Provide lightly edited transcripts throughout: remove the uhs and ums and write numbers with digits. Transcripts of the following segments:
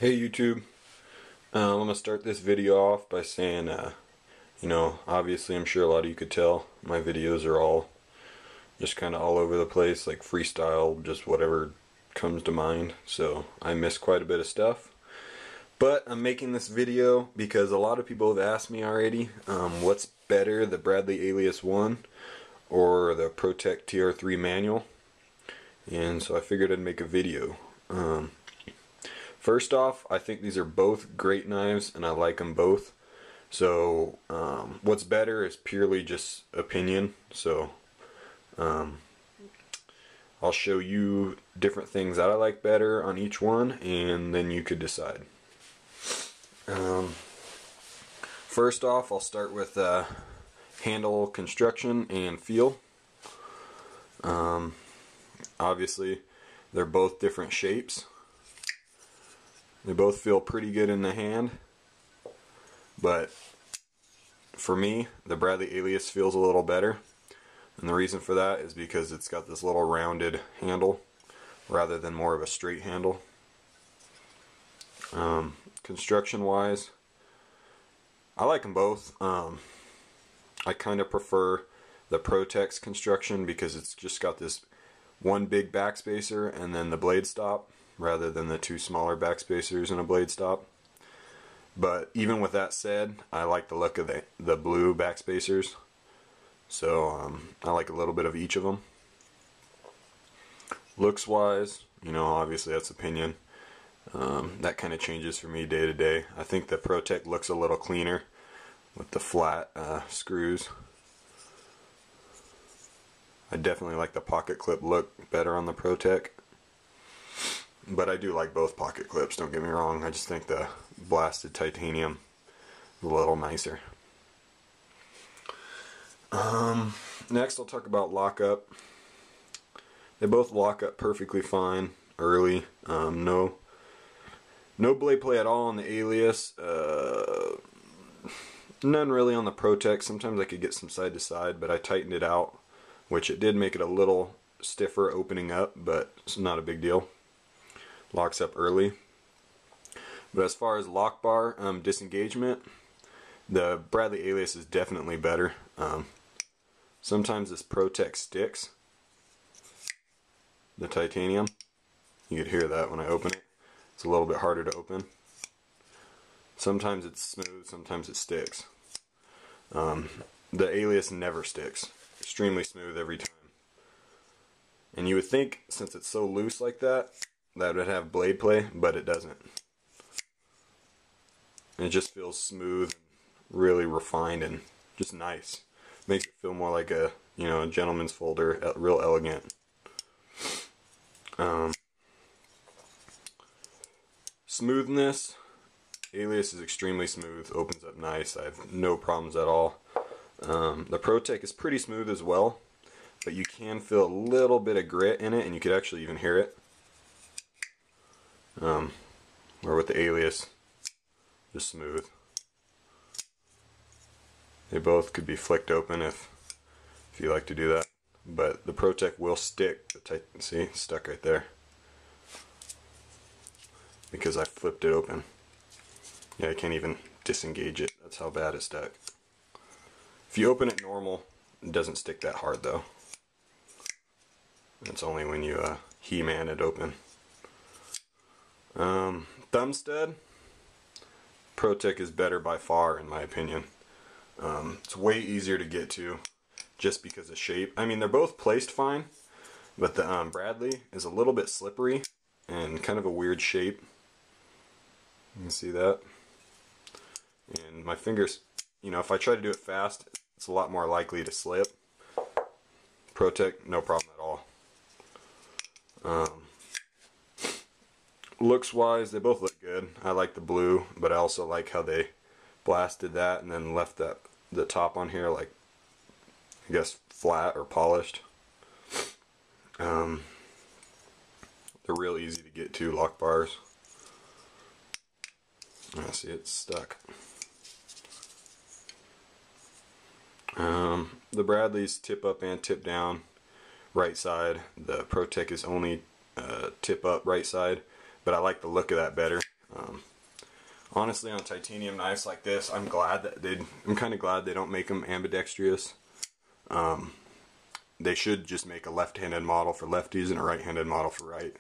Hey YouTube, I'm going to start this video off by saying, obviously I'm sure a lot of you could tell my videos are all just kind of all over the place, like freestyle, just whatever comes to mind, so I miss quite a bit of stuff. But I'm making this video because a lot of people have asked me already, what's better, the Bradley Alias 1 or the Protech Tr3 manual, and so I figured I'd make a video. First off, I think these are both great knives and I like them both. So what's better is purely just opinion. So I'll show you different things that I like better on each one and then you could decide. First off, I'll start with handle construction and feel. Obviously they're both different shapes. They both feel pretty good in the hand, but for me, the Bradley Alias feels a little better, and the reason for that is because it's got this little rounded handle rather than more of a straight handle. Construction wise, I like them both. I kind of prefer the Protech's construction because it's just got this one big backspacer and then the blade stop, rather than the two smaller backspacers and a blade stop. But even with that said, I like the look of the blue backspacers, so I like a little bit of each of them. Looks wise, obviously that's opinion. That kind of changes for me day to day. I think the Protech looks a little cleaner with the flat screws. I definitely like the pocket clip look better on the Protech. But I do like both pocket clips, don't get me wrong. I just think the blasted titanium is a little nicer. Next I'll talk about lockup. They both lock up perfectly fine early. No blade play at all on the Alias. None really on the Protech. Sometimes I could get some side to side, but I tightened it out, which it did make it a little stiffer opening up, but it's not a big deal. Locks up early. But as far as lock bar disengagement, the Bradley Alias is definitely better. Sometimes this Protech sticks, the titanium. You could hear that when I open it. It's a little bit harder to open. Sometimes it's smooth, sometimes it sticks. The Alias never sticks. Extremely smooth every time. And you would think, since it's so loose like that, that would have blade play, but it doesn't. And it just feels smooth, really refined, and just nice. Makes it feel more like a, a gentleman's folder, real elegant. Smoothness, Alias is extremely smooth, opens up nice. I have no problems at all. The Protech is pretty smooth as well, but you can feel a little bit of grit in it, and you could actually even hear it. Or with the Alias, just smooth. They both could be flicked open if you like to do that, but the Protech will stick. See, it's stuck right there because I flipped it open. Yeah, I can't even disengage it. That's how bad it's stuck. If you open it normal, it doesn't stick that hard though. It's only when you He-Man it open. Thumb stud, Protech is better by far in my opinion. It's way easier to get to just because of shape. I mean, they're both placed fine, but the Bradley is a little bit slippery and kind of a weird shape. You can see that. And my fingers, if I try to do it fast, it's a lot more likely to slip. Protech, no problem at all. Looks wise, they both look good. I like the blue, but I also like how they blasted that and then left the top on here like, I guess, flat or polished. They're real easy to get to, lock bars. I see it's stuck. The Bradley's tip up and tip down right side. The Protech is only tip up right side, but I like the look of that better. Honestly, on titanium knives like this, I'm kind of glad they don't make them ambidextrous. They should just make a left-handed model for lefties and a right-handed model for right,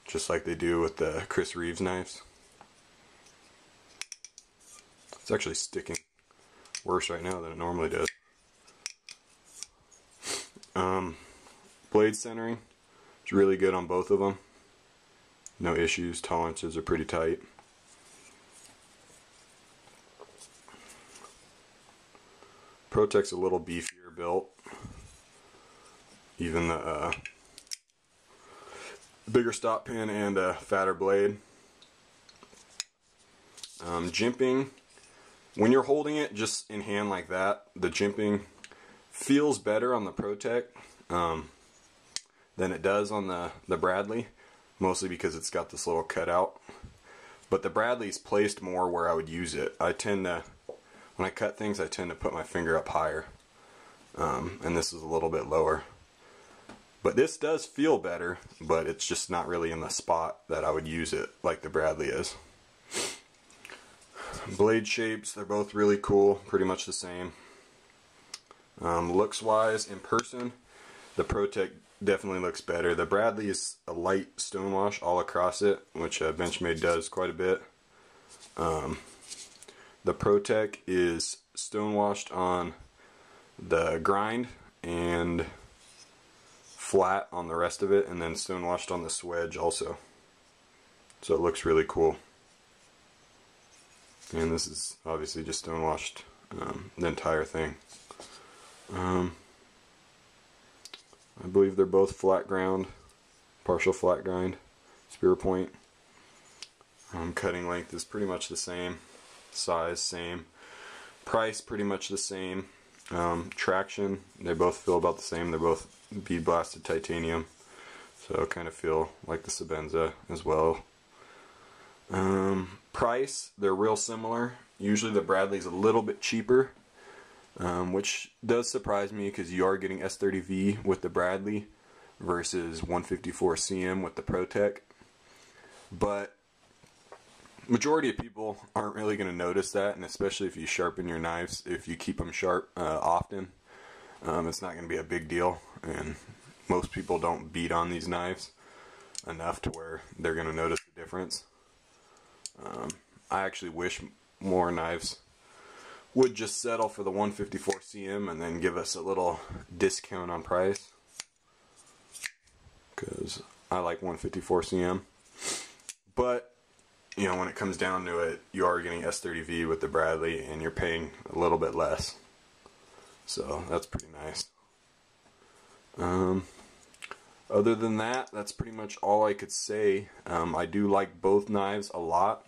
just like they do with the Chris Reeves knives. It's actually sticking worse right now than it normally does. Blade centering is really good on both of them. No issues. Tolerances are pretty tight. Protech's a little beefier built. Even the bigger stop pin and a fatter blade. Jimping, when you're holding it just in hand like that, the jimping feels better on the Protech than it does on the Bradley, mostly because it's got this little cutout. But the Bradley's placed more where I would use it. I tend to, when I cut things, I tend to put my finger up higher, and this is a little bit lower. But this does feel better, but it's just not really in the spot that I would use it like the Bradley is. Blade shapes, they're both really cool, pretty much the same. Looks wise, in person, the Protech definitely looks better. The Bradley is a light stonewash all across it, which Benchmade does quite a bit. The Protech is stonewashed on the grind and flat on the rest of it, and then stonewashed on the swedge also. So it looks really cool. And this is obviously just stonewashed the entire thing. I believe they're both flat ground, partial flat grind, spear point. Cutting length is pretty much the same, size same, price pretty much the same. Traction, they both feel about the same. They're both bead blasted titanium, so kind of feel like the Sebenza as well. Price, they're real similar. Usually the Bradley's a little bit cheaper, which does surprise me because you are getting S30V with the Bradley versus 154 CM with the Protech. But majority of people aren't really going to notice that, and especially if you sharpen your knives, if you keep them sharp often, it's not going to be a big deal. And most people don't beat on these knives enough to where they're going to notice the difference. I actually wish more knives would just settle for the 154 CM and then give us a little discount on price, because I like 154 CM. But you know, when it comes down to it, you are getting S30V with the Bradley and you're paying a little bit less, so that's pretty nice. Other than that, that's pretty much all I could say. I do like both knives a lot.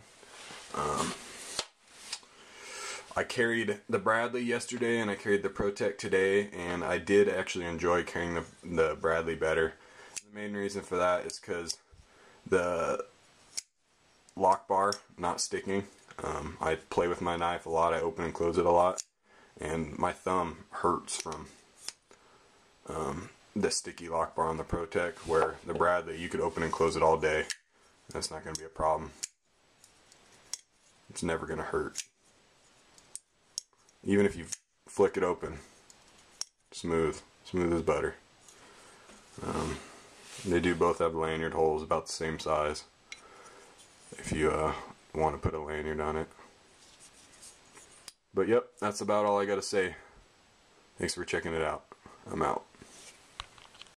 I carried the Bradley yesterday and I carried the Protech today, and I did actually enjoy carrying the Bradley better. The main reason for that is because the lock bar not sticking. I play with my knife a lot, I open and close it a lot, and my thumb hurts from the sticky lock bar on the Protech, where the Bradley, you could open and close it all day. That's not going to be a problem. It's never going to hurt. Even if you flick it open, smooth as butter. They do both have lanyard holes about the same size if you want to put a lanyard on it. But yep, that's about all I got to say. Thanks for checking it out. I'm out.